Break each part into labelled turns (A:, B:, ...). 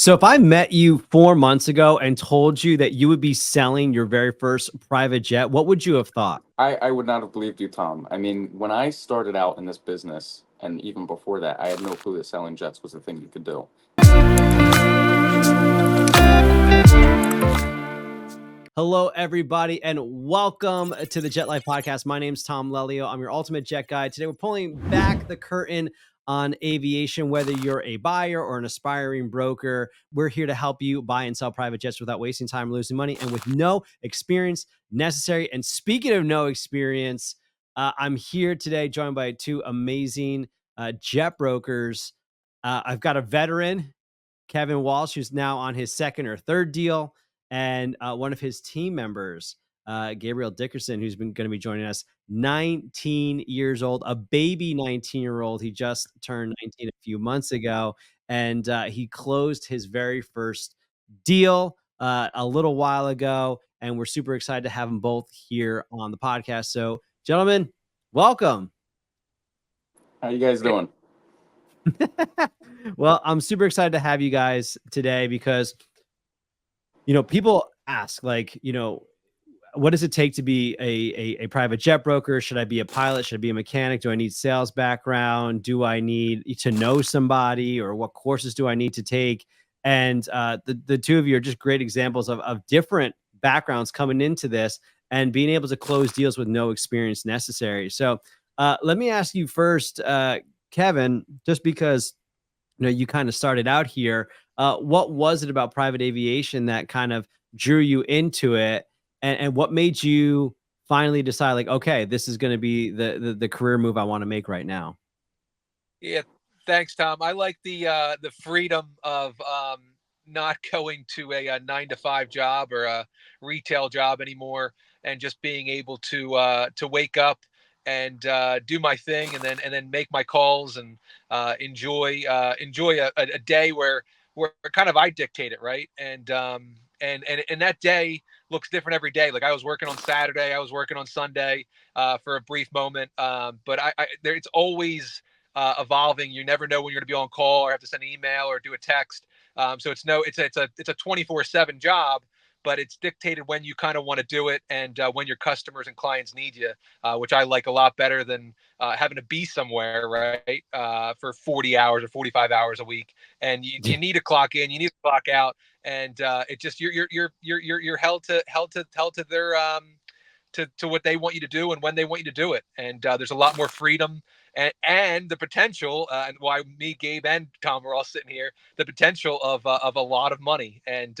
A: So if I met you 4 months ago and told you that you would be selling your very first private jet, what would you have thought?
B: I would not have believed you, Tom. I mean, when I started out in this business, and even before that, I had no clue that selling jets was a thing you could do.
A: Hello, everybody, and welcome to the Jet Life Podcast. My name's Tom Lelyo. I'm your ultimate jet guide. Today, we're pulling back the curtain on aviation. Whether you're a buyer or an aspiring broker, we're here to help you buy and sell private jets without wasting time, losing money, and with no experience necessary. And speaking of no experience, I'm here today joined by two amazing jet brokers. I've got a veteran, Kevin Walsh, who's now on his second or third deal, and one of his team members, Gabriel Dickerson, who's been going to be joining us, 19 years old, a baby 19-year-old. He just turned 19 a few months ago, and he closed his very first deal a little while ago, and we're super excited to have them both here on the podcast. So, gentlemen, welcome.
B: How you guys doing?
A: Well, I'm super excited to have you guys today because, people ask, like, what does it take to be a private jet broker? Should I be a pilot? Should I be a mechanic? Do I need sales background? Do I need to know somebody, or what courses do I need to take? And the two of you are just great examples of different backgrounds coming into this and being able to close deals with no experience necessary. So let me ask you first, Kevin, just because you kind of started out here. What was it about private aviation that kind of drew you into it, and what made you finally decide, like, okay, this is going to be the career move I want to make right now?
C: Yeah, thanks, Tom. I like the freedom of not going to a 9 to 5 job or a retail job anymore, and just being able to wake up and do my thing, and then make my calls and enjoy a day where kind of I dictate it, right? And that day looks different every day. Like, I was working on Saturday, I was working on Sunday for a brief moment, but it's always evolving. You never know when you're going to be on call or have to send an email or do a text. So it's a 24/7 job, but it's dictated when you kind of want to do it, and when your customers and clients need you, which I like a lot better than having to be somewhere, right, for 40 hours or 45 hours a week. And you need to clock in, you need to clock out, and it just you're held to their to what they want you to do and when they want you to do it. And there's a lot more freedom, and the potential, and why me, Gabe, and Tom are all sitting here, the potential of a lot of money. And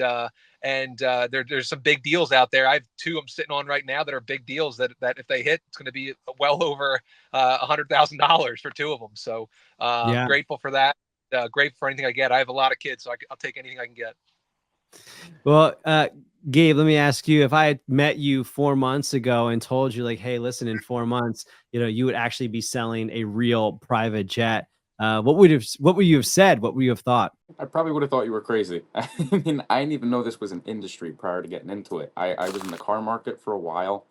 C: there's some big deals out there. I have two I'm sitting on right now that are big deals that if they hit, it's going to be well over $100,000 for two of them. So
A: Yeah.
C: grateful for that. Grateful for anything I get. I have a lot of kids, so I'll take anything I can get.
A: Well, Gabe, let me ask you, if I had met you 4 months ago and told you, like, hey, listen, in 4 months, you would actually be selling a real private jet, what would you have said? What would you have thought?
B: I probably would have thought you were crazy. I mean, I didn't even know this was an industry prior to getting into it. I was in the car market for a while,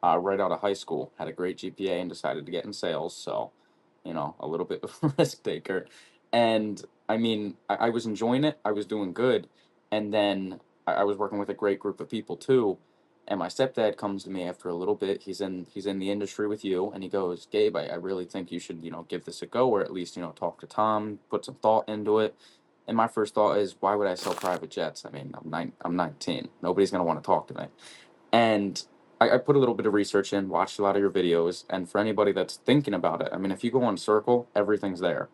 B: right out of high school, had a great GPA and decided to get in sales. So, a little bit of a risk taker. And I mean, I was enjoying it. I was doing good. And then I was working with a great group of people too. And my stepdad comes to me after a little bit. He's in the industry with you, and he goes, Gabe, I really think you should, give this a go, or at least, talk to Tom, put some thought into it. And my first thought is, why would I sell private jets? I mean, I'm 19. Nobody's gonna want to talk to me. And I put a little bit of research in, watched a lot of your videos, and for anybody that's thinking about it, I mean, if you go on Circle, everything's there.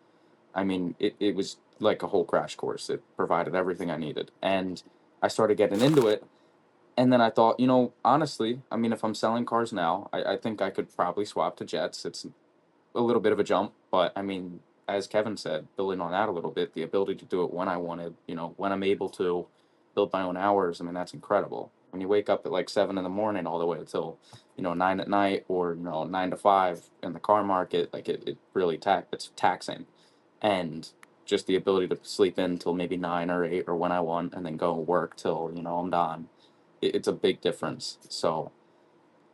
B: I mean, it was like a whole crash course. It provided everything I needed. And I started getting into it. And then I thought, honestly, I mean, if I'm selling cars now, I think I could probably swap to jets. It's a little bit of a jump, but I mean, as Kevin said, building on that a little bit, the ability to do it when I wanted, when I'm able to build my own hours, I mean, that's incredible. When you wake up at like 7 in the morning all the way until, 9 at night, or, 9 to 5 in the car market, like it really it's taxing. And just the ability to sleep in till maybe 9 or 8 or when I want, and then go and work till, I'm done. It's a big difference. So,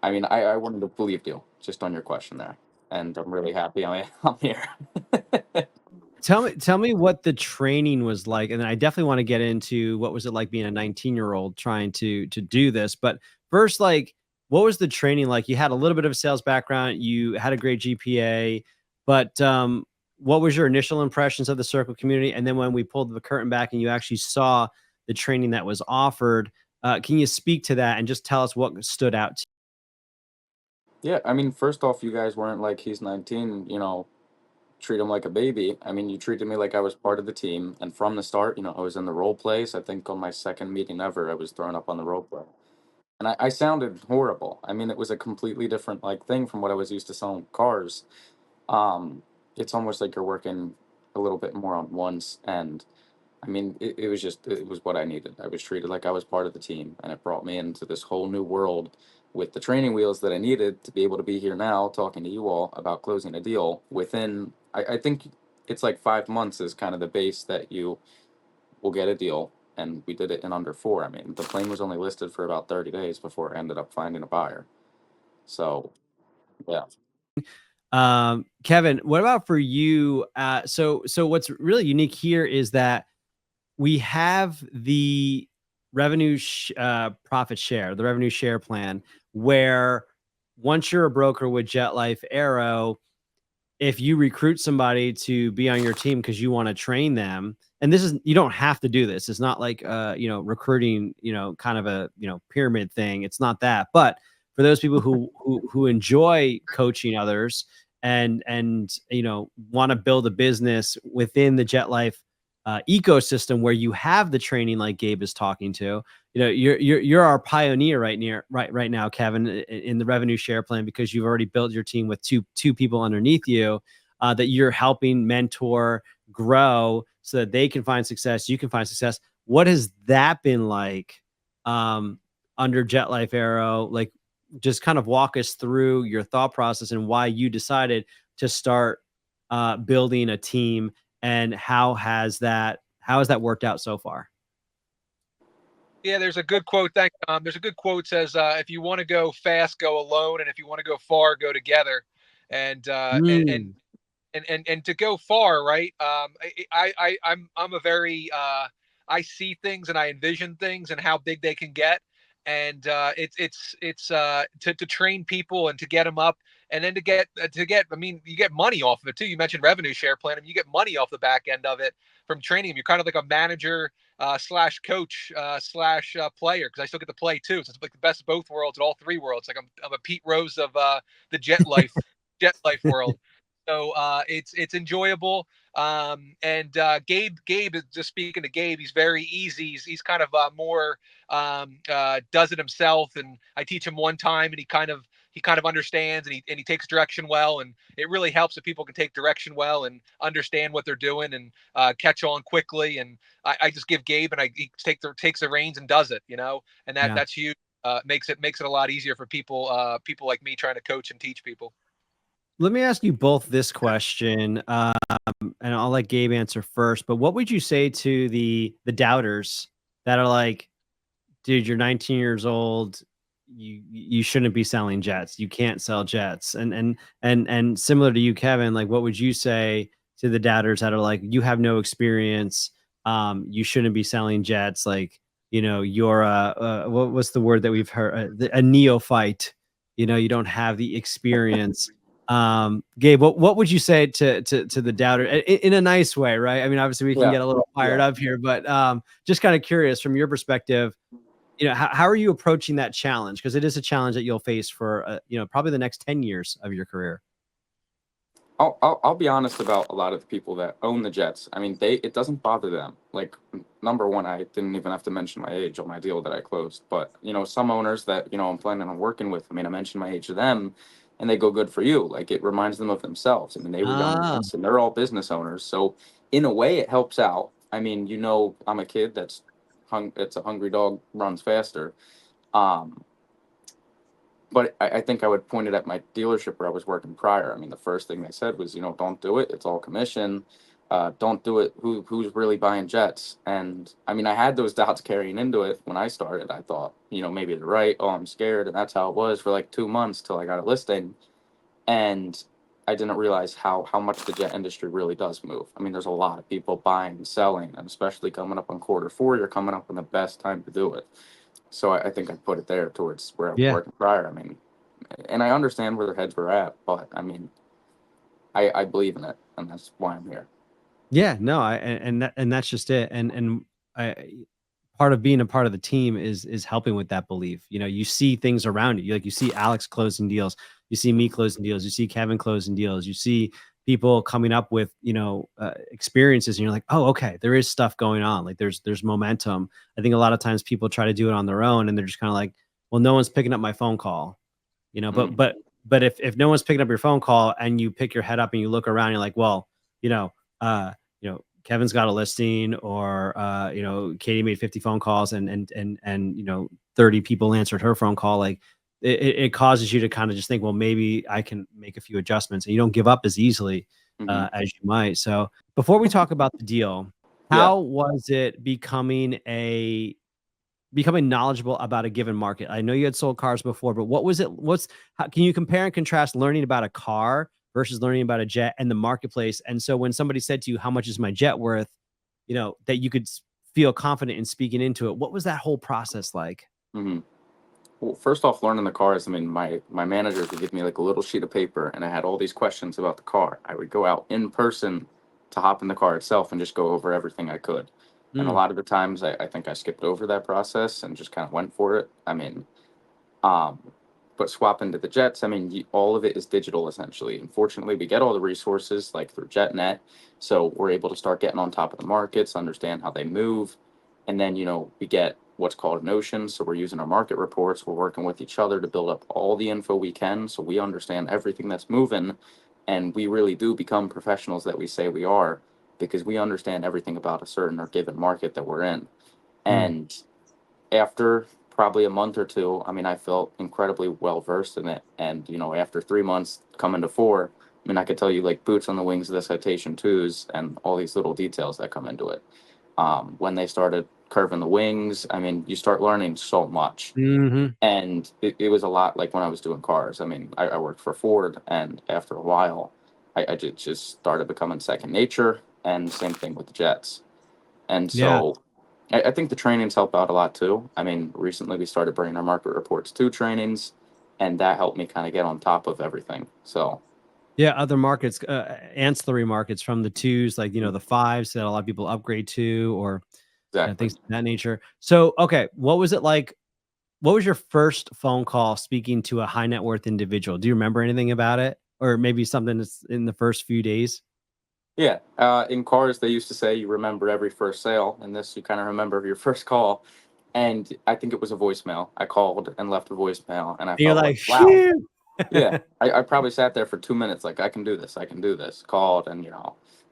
B: I mean, I wouldn't have believed you just on your question there. And I'm really happy I'm here.
A: Tell me what the training was like, and then I definitely want to get into what was it like being a 19-year-old trying to do this. But first, like, what was the training like? You had a little bit of a sales background, you had a great GPA, but what was your initial impressions of the circle community? And then when we pulled the curtain back and you actually saw the training that was offered, can you speak to that and just tell us what stood out to
B: Yeah, I mean, first off, you guys weren't like he's 19, treat him like a baby. I mean, you treated me like I was part of the team, and from the start, I was in the role plays. I think on my second meeting ever, I was thrown up on the role play, and I sounded horrible. I mean, it was a completely different like thing from what I was used to selling cars. Um, it's almost like you're working a little bit more on once, and I mean, it was just it was what I needed. I was treated like I was part of the team, and it brought me into this whole new world with the training wheels that I needed to be able to be here now talking to you all about closing a deal within. I think it's like 5 months is kind of the base that you will get a deal, and we did it in under four. I mean, the plane was only listed for about 30 days before I ended up finding a buyer. So yeah,
A: Kevin, what about for you? So what's really unique here is that we have the profit share, the revenue share plan, where once you're a broker with Jet Life Aero, if you recruit somebody to be on your team because you want to train them, and this is you don't have to do this. It's not like recruiting, kind of a pyramid thing. It's not that. But for those people who enjoy coaching others and want to build a business within the Jet Life ecosystem where you have the training like Gabe is talking to, you're our pioneer right now, Kevin, in the revenue share plan, because you've already built your team with two people underneath you that you're helping mentor, grow, so that they can find success, you can find success. What has that been like under Jet Life Aero? Like, just kind of walk us through your thought process and why you decided to start building a team, and how has that worked out so far?
C: Yeah, there's a good quote. There's a good quote says, "If you want to go fast, go alone, and if you want to go far, go together." And uh, and and
A: Mm,
C: and to go far, right? I'm a very I see things and I envision things and how big they can get, and it's to train people and to get them up, and then to get. I mean, you get money off of it too. You mentioned revenue share plan, and you get money off the back end of it from training them. You're kind of like a manager slash coach slash player, because I still get to play too. So it's like the best of both worlds and all three worlds. Like I'm a Pete Rose of the jet life world. So it's enjoyable. And Gabe is just speaking to Gabe. He's very easy. He's kind of more does it himself, and I teach him one time, and he kind of understands, and he takes direction well, and it really helps if people can take direction well and understand what they're doing and catch on quickly. And I just give Gabe, and he takes the reins and does it, and
A: yeah.
C: that's huge. Makes it a lot easier for people like me trying to coach and teach people.
A: Let me ask you both this question, and I'll let Gabe answer first. But what would you say to the doubters that are like, dude, you're 19 years old. You shouldn't be selling jets. You can't sell jets. And similar to you, Kevin, like, what would you say to the doubters that are like, you have no experience. You shouldn't be selling jets. Like, you're what's the word that we've heard? A neophyte. You don't have the experience. Gabe, what would you say to the doubter in a nice way, right? I mean, obviously we can
B: yeah,
A: get a little fired
B: yeah.
A: up here, but just kind of curious from your perspective, how are you approaching that challenge? Because it is a challenge that you'll face for, probably the next 10 years of your career.
B: I'll be honest about a lot of the people that own the jets. I mean, it doesn't bother them. Like, number one, I didn't even have to mention my age on my deal that I closed. But some owners that I'm planning on working with. I mean, I mentioned my age to them, and they go, "Good for you." Like, it reminds them of themselves. I mean, they were young
A: Ah,
B: kids, and they're all business owners. So in a way, it helps out. I mean, I'm a kid that's It's a hungry dog runs faster. Um, but I think I would point it at my dealership where I was working prior. I mean, the first thing they said was, don't do it. It's all commission. Don't do it. Who's really buying jets? And I mean, I had those doubts carrying into it when I started. I thought, maybe they're right. Oh, I'm scared, and that's how it was for like 2 months till I got a listing. And I didn't realize how much the jet industry really does move. I mean, there's a lot of people buying and selling, and especially coming up on quarter 4, you're coming up on the best time to do it. So I think I put it there towards where I was
A: Yeah.
B: working prior. I mean, and I understand where their heads were at, but I mean, I believe in it, and that's why I'm here.
A: Yeah, no, and that's just it. And I part of being a part of the team is helping with that belief. You know, you see things around you. Like you see Alex closing deals, you see me closing deals, you see Kevin closing deals, you see people coming up with, experiences, and you're like, oh, okay, there is stuff going on. Like there's momentum. I think a lot of times people try to do it on their own, and they're just kind of like, well, no one's picking up my phone call, but
B: Mm-hmm.
A: if no one's picking up your phone call and you pick your head up and you look around, you're like, well, you know, Kevin's got a listing, or Katie made 50 phone calls, and 30 people answered her phone call. Like it causes you to kind of just think, well, maybe I can make a few adjustments, and you don't give up as easily
B: Mm-hmm.
A: as you might. So before we talk about the deal,
B: Yeah.
A: how was it becoming knowledgeable about a given market? I know you had sold cars before, but what was it? How can you compare and contrast learning about a car versus learning about a jet and the marketplace? And so when somebody said to you, how much is my jet worth? That you could feel confident in speaking into it. What was that whole process like?
B: Mm-hmm. Well, first off, learning the cars, I mean, my managers would give me like a little sheet of paper, and I had all these questions about the car. I would go out in person to hop in the car itself and just go over everything I could. And a
A: Mm,
B: lot of the times, I think I skipped over that process and just kind of went for it. I mean, um, but swapping to the Jets, I mean, all of it is digital essentially. Unfortunately, we get all the resources like through JetNet, so we're able to start getting on top of the markets, understand how they move, and then we get what's called an ocean. So we're using our market reports. We're working with each other to build up all the info we can, so we understand everything that's moving, and we really do become professionals that we say we are because we understand everything about a certain or given market that we're in.
A: mm.
B: And after probably a month or two, I mean, I felt incredibly well versed in it. And, after 3 months coming to 4, I mean, I could tell you like boots on the wings of the Citation twos and all these little details that come into it. When they started curving the wings, I mean, you start learning so much.
A: Hmm.
B: And it was a lot like when I was doing cars. I mean, I worked for Ford, and after a while, I just started becoming second nature. And same thing with the Jets. And
A: Yeah.
B: so I think the trainings help out a lot too. I mean, recently we started bringing our market reports to trainings, and that helped me kind of get on top of everything. So,
A: Yeah. Other markets, ancillary markets from the twos, like, the fives that a lot of people upgrade to, or
B: exactly.
A: things of that nature. So, okay. What was it like? What was your first phone call speaking to a high net worth individual? Do you remember anything about it? Or maybe something that's in the first few days?
B: Yeah. In cars, they used to say you remember every first sale, and this you kind of remember your first call. And I think it was a voicemail. I called and left a voicemail, and I
A: And you're
B: felt like,
A: like,
B: wow.
A: phew.
B: Yeah, I probably sat there for 2 minutes, like I can do this, I can do this. Called, and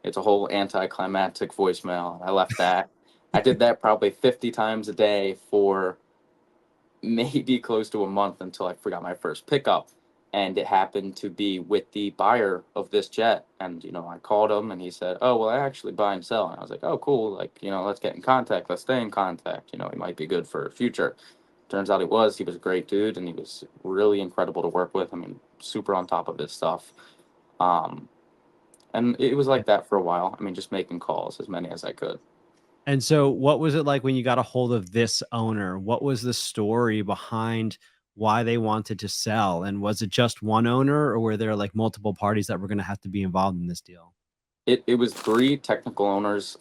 B: it's a whole anticlimactic voicemail. I left that. I did that probably 50 times a day for maybe close to a month until I forgot my first pickup. And it happened to be with the buyer of this jet. And, I called him and he said, oh, well, I actually buy and sell. And I was like, oh, cool. Like, let's get in contact. Let's stay in contact. He might be good for the future. Turns out he was a great dude, and he was really incredible to work with. I mean, super on top of his stuff. Um, and it was like that for a while. I mean, just making calls, as many as I could.
A: And so what was it like when you got a hold of this owner? What was the story behind why they wanted to sell? And was it just one owner, or were there like multiple parties that were going to have to be involved in this deal?
B: It was 3 technical owners.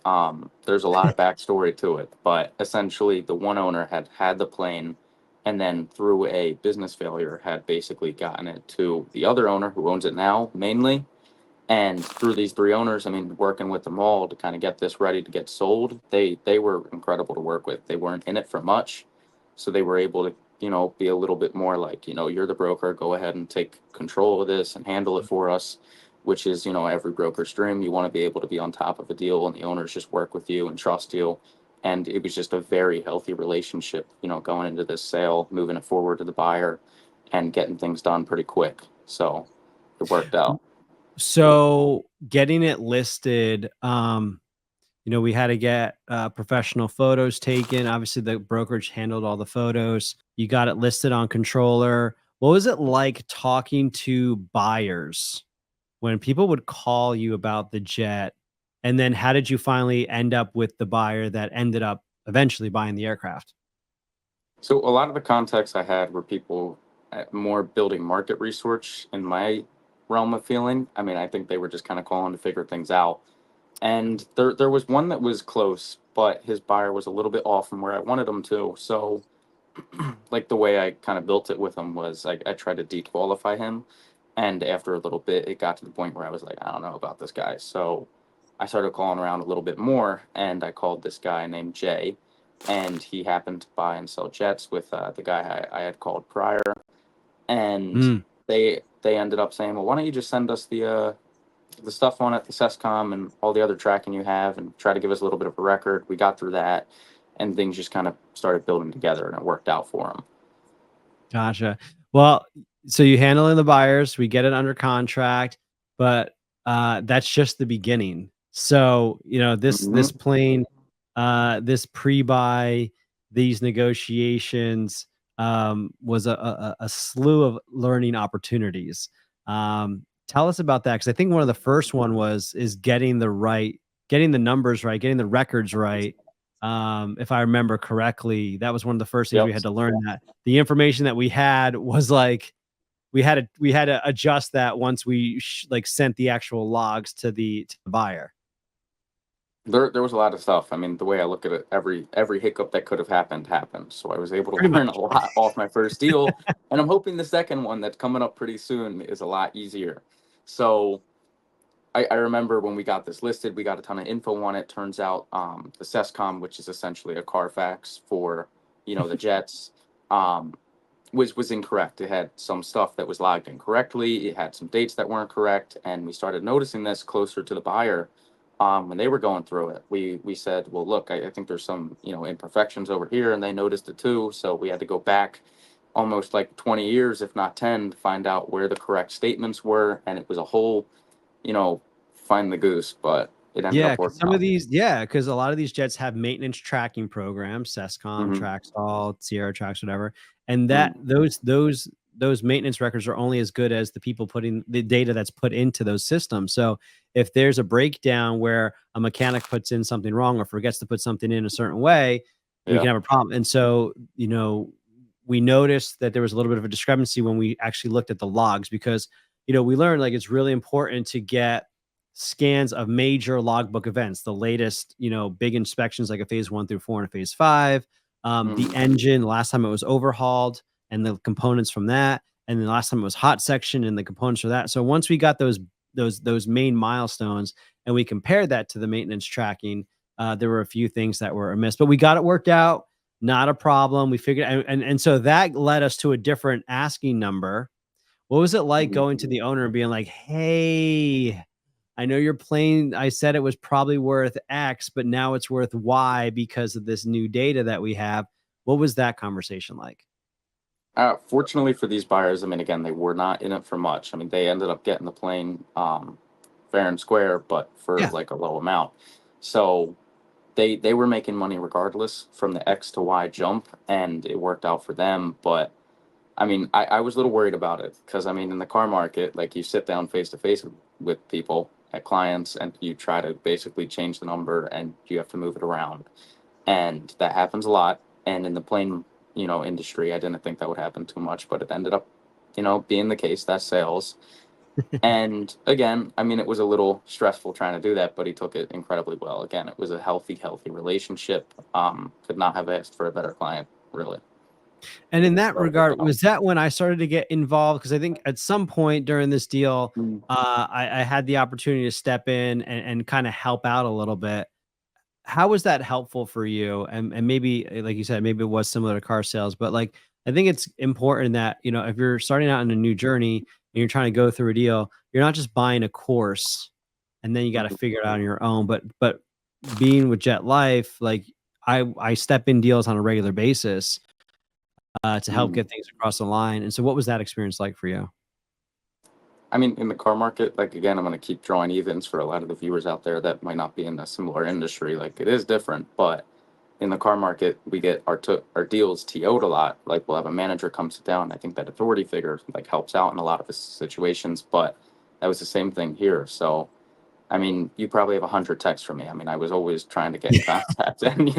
B: There's a lot of backstory to it, but essentially the one owner had the plane, and then through a business failure had basically gotten it to the other owner who owns it now mainly. And through these 3 owners, I mean, working with them all to kind of get this ready to get sold, they were incredible to work with. They weren't in it for much, so they were able to be a little bit more like, you're the broker, go ahead and take control of this and handle it for us, which is every broker's dream. You want to be able to be on top of a deal, and the owners just work with you and trust you. And it was just a very healthy relationship, going into this sale, moving it forward to the buyer, and getting things done pretty quick. So it worked out.
A: So getting it listed, we had to get professional photos taken. Obviously, the brokerage handled all the photos. You got it listed on controller. What was it like talking to buyers when people would call you about the jet, and then how did you finally end up with the buyer that ended up eventually buying the aircraft?
B: So a lot of the contacts I had were people more building market research in my realm of feeling. I mean, I think they were just kind of calling to figure things out. And there was one that was close, but his buyer was a little bit off from where I wanted him to. So like the way I kind of built it with him was I tried to dequalify him. And after a little bit, it got to the point where I was like, I don't know about this guy. So I started calling around a little bit more, and I called this guy named Jay, and he happened to buy and sell jets with the guy I had called prior, and
A: Mm,
B: they ended up saying, well, why don't you just send us the stuff on it, the SESCOM and all the other tracking you have, and try to give us a little bit of a record. We got through that, and things just kind of started building together, and it worked out for him.
A: gotcha. Well, so you handling the buyers, we get it under contract, but that's just the beginning. So, this
B: Hmm.
A: plane, this pre-buy, these negotiations, was a slew of learning opportunities. Tell us about that, because I think one of the first one is getting the numbers right, getting the records right. If I remember correctly, that was one of the first things we
B: Yep.
A: had to learn, that the information that we had was like we had to adjust that once we like sent the actual logs to the buyer.
B: There was a lot of stuff. I mean, the way I look at it, every hiccup that could have happened. So I was able
A: Pretty
B: to learn
A: much.
B: a lot off my first deal, and I'm hoping the second one that's coming up pretty soon is a lot easier. So I remember when we got this listed, we got a ton of info on it. Turns out the SESCOM, which is essentially a Carfax for the jets, um, was incorrect. It had some stuff that was logged incorrectly. It had some dates that weren't correct, and we started noticing this closer to the buyer when they were going through it. We said, well, look, I think there's some imperfections over here, and they noticed it too. So we had to go back almost like 20 years, if not 10, to find out where the correct statements were, and it was a whole find the goose, but it ended
A: Yeah,
B: up
A: because
B: working
A: some of
B: out.
A: these, yeah, because a lot of these jets have maintenance tracking programs, SESCOM,
B: Hmm.
A: Traxall, Sierra Tracks, whatever, and that
B: Hmm.
A: those maintenance records are only as good as the people putting the data that's put into those systems. So if there's a breakdown where a mechanic puts in something wrong or forgets to put something in a certain way, we
B: Yeah.
A: can have a problem. And so, we noticed that there was a little bit of a discrepancy when we actually looked at the logs, because, we learned like it's really important to get scans of major logbook events, the latest, big inspections like a phase 1 through 4 and a phase 5, the
B: Hmm.
A: engine, last time it was overhauled and the components from that, and then last time it was hot section and the components for that. So once we got those main milestones and we compared that to the maintenance tracking, there were a few things that were amiss, but we got it worked out. Not a problem. We figured, and so that led us to a different asking number. What was it like
B: Hmm.
A: going to the owner and being like, "Hey, I know your plane, I said it was probably worth X, but now it's worth Y because of this new data that we have." What was that conversation like?
B: Fortunately for these buyers, I mean, again, they were not in it for much. I mean, they ended up getting the plane fair and square, but for
A: Yeah.
B: like a low amount. So they were making money regardless from the X to Y jump, and it worked out for them. But I mean, I was a little worried about it because I mean, in the car market, like you sit down face to face with people at clients, and you try to basically change the number, and you have to move it around, and that happens a lot. And in the plane, industry, I didn't think that would happen too much, but it ended up, being the case. That's sales. And again, I mean, it was a little stressful trying to do that, but he took it incredibly well. Again, it was a healthy relationship. Could not have asked for a better client, really.
A: And in that
B: So it worked
A: regard,
B: out.
A: was that when I started to get involved? Because I think at some point during this deal,
B: Mm.
A: I had the opportunity to step in and kind of help out a little bit. How was that helpful for you? And maybe, like you said, maybe it was similar to car sales, but like I think it's important that, if you're starting out in a new journey and you're trying to go through a deal, you're not just buying a course and then you got to
B: Mhm.
A: figure it out on your own. But being with Jet Life, like I step in deals on a regular basis to help
B: Mm.
A: get things across the line. And so what was that experience like for you?
B: I mean, in the car market, like again, I'm going to keep drawing evens for a lot of the viewers out there that might not be in a similar industry. Like it is different, but in the car market, we get our deals TO'd a lot. Like we'll have a manager come sit down. I think that authority figure like helps out in a lot of the situations. But that was the same thing here. So, I mean, you probably have 100 texts from me. I mean, I was always trying to get in contact and,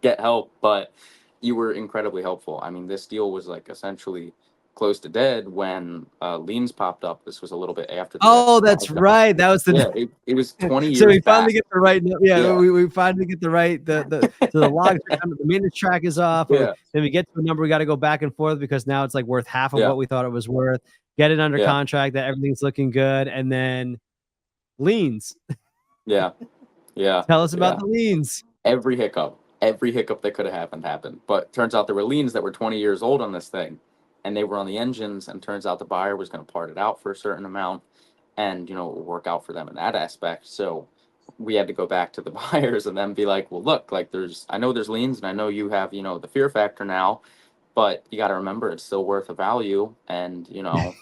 B: get help, but you were incredibly helpful. I mean, this deal was like essentially close to dead when liens popped up. This was a little bit after the
A: Oh,
B: XY
A: that's
B: thing.
A: right. That was the
B: Yeah, it was 20
A: so
B: years
A: we finally
B: back.
A: get the right. Yeah,
B: Yeah,
A: we finally get the right. So the logs are coming, the maintenance track is off.
B: yeah,
A: Then we get to a number we got to go back and forth because now it's like worth half of
B: yeah,
A: what we thought it was worth. Get it under
B: yeah,
A: contract, that everything's looking good, and then liens.
B: yeah, yeah,
A: Tell us about
B: yeah.
A: the liens.
B: Every hiccup that could have happened. But turns out there were liens that were 20 years old on this thing, and they were on the engines. And turns out the buyer was going to part it out for a certain amount, and it would work out for them in that aspect. So we had to go back to the buyers and then be like, well, look, like I know there's liens, and I know you have the fear factor now, but you got to remember it's still worth a value, and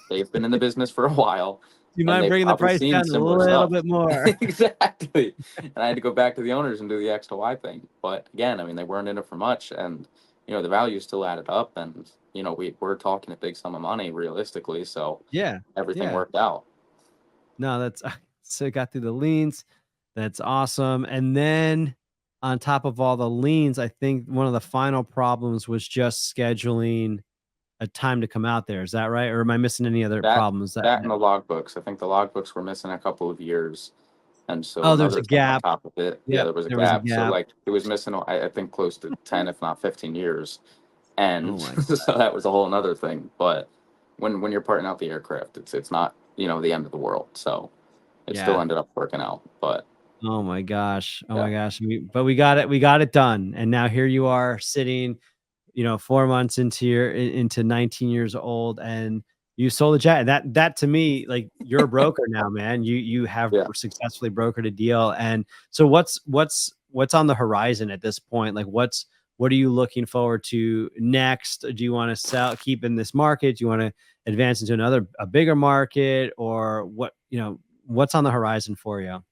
B: they've been in the business for a while,
A: Do you
B: and
A: mind
B: they've
A: bringing the
B: probably
A: price
B: seen
A: down a
B: similar
A: little
B: stuff.
A: bit more?
B: Exactly. And I had to go back to the owners and do the X to Y thing. But again, I mean, they weren't in it for much, and the value still added up, and we're talking a big sum of money realistically, so
A: Yeah,
B: everything
A: yeah.
B: worked out.
A: No, that's so it got through the liens. That's awesome. And then on top of all the liens, I think one of the final problems was just scheduling a time to come out there. Is that right? Or am I missing any other
B: That
A: problems?
B: that and the logbooks. I think the logbooks were missing a couple of years, and so
A: Oh, there's
B: another
A: a
B: thing on
A: gap.
B: top of it. Yeah,
A: Yep,
B: there was a
A: there was a
B: gap. So
A: gap.
B: like it was missing, I think, close to 10, if not 15 years,
A: Oh
B: and
A: my
B: so that was a whole another thing. But when you're parting out the aircraft, it's not the end of the world. So it still
A: yeah.
B: ended up working out. But
A: Oh my gosh. Oh
B: yeah,
A: my gosh. But we got it. We got it done. And now here you are sitting, 4 months into 19 years old, and you sold a jet. That to me, like, you're a broker now, man. You have
B: yeah.
A: successfully brokered a deal. And so what's on the horizon at this point? Like, what are you looking forward to next? Do you want to keep in this market? Do you want to advance into a bigger market, or what's on the horizon for you?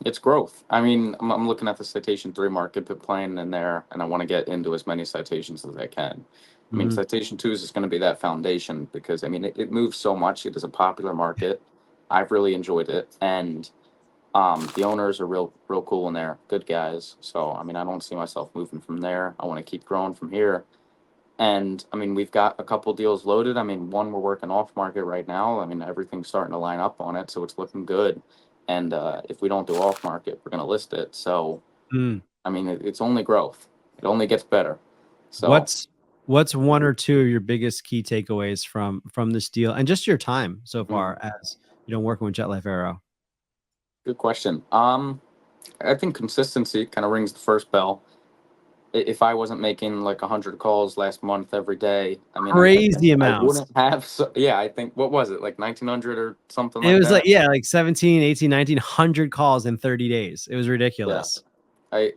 B: It's growth. I mean, I'm looking at the Citation 3 market, but playing in there, and I want to get into as many citations as I can. I mean,
A: Mhm.
B: Citation 2 is going to be that foundation because, I mean, it moves so much. It is a popular market. I've really enjoyed it. And the owners are real cool in there, good guys. So, I mean, I don't see myself moving from there. I want to keep growing from here. And, I mean, we've got a couple deals loaded. I mean, one we're working off market right now. I mean, everything's starting to line up on it, so it's looking good. And if we don't do off market, we're going to list it. So,
A: Mm.
B: I mean, it's only growth. It only gets better. So,
A: What's one or two of your biggest key takeaways from this deal and just your time so
B: mm,
A: far as working with Jet Life Aero?
B: good question. I think consistency kind of rings the first bell. If I wasn't making like 100 calls last month every day, I mean,
A: Crazy
B: I
A: amounts.
B: wouldn't have. So, yeah, I think, what was it, like 1900 or something
A: It
B: like
A: was like,
B: that?
A: yeah, like 17, 18, 1900 calls in 30 days. It was
B: Yeah.
A: ridiculous.
B: I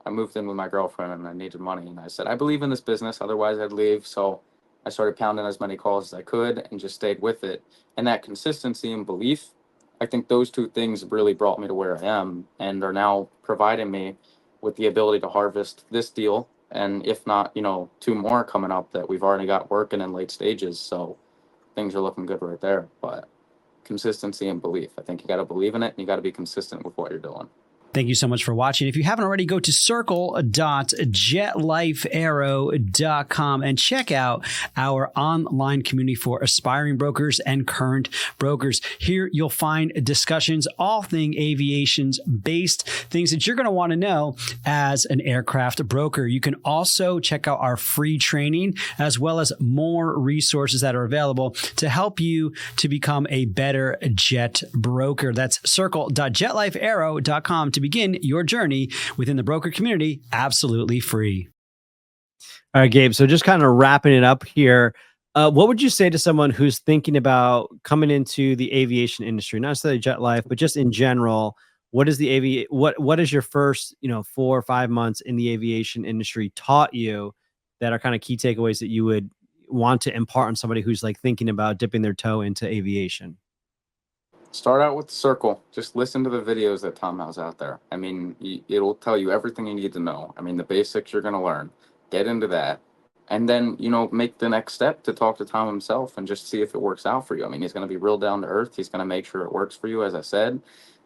B: moved in with my girlfriend and I needed money, and I said I believe in this business, otherwise I'd leave. So I started pounding as many calls as I could and just stayed with it. And that consistency and belief, I think those two things really brought me to where I am and are now providing me with the ability to harvest this deal, and if not, two more coming up that we've already got working in late stages. So things are looking good right there. But consistency and belief, I think you got to believe in it and you got to be consistent with what you're doing.
D: Thank you so much for watching. If you haven't already, go to circle.jetlifeaero.com and check out our online community for aspiring brokers and current brokers. Here you'll find discussions, all thing aviations based, things that you're going to want to know as an aircraft broker. You can also check out our free training as well as more resources that are available to help you to become a better jet broker. That's circle.jetlifeaero.com to begin your journey within the broker community absolutely free.
A: All right, Gabe. So just kind of wrapping it up here. What would you say to someone who's thinking about coming into the aviation industry, not necessarily Jet Life, but just in general? What is what is your first 4 or 5 months in the aviation industry taught you that are kind of key takeaways that you would want to impart on somebody who's like thinking about dipping their toe into aviation?
B: Start out with the circle. Just listen to the videos that Tom has out there. I mean, it'll tell you everything you need to know. I mean, the basics you're going to learn. Get into that. and then, you know, make the next step to talk to Tom himself and just see if it works out for you. I mean, he's going to be real down to earth. He's going to make sure it works for you, as I said,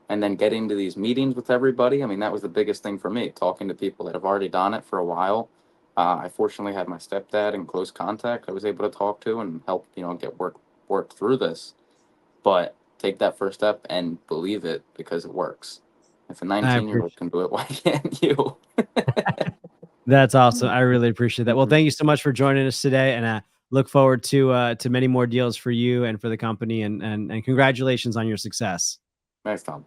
B: and then get into these meetings with everybody. I mean, that was the biggest thing for me, talking to people that have already done it for a while. I fortunately had my stepdad in close contact I was able to talk to and help, you know, get work through this. But take that first step and believe it, because it works. If a
A: I
B: 19-year-old can do it, why can't you?
A: That's awesome. I really appreciate that. Well, thank you so much for joining us today, and look forward to many more deals for you and for the company. And congratulations on your success.
B: Thanks, Tom.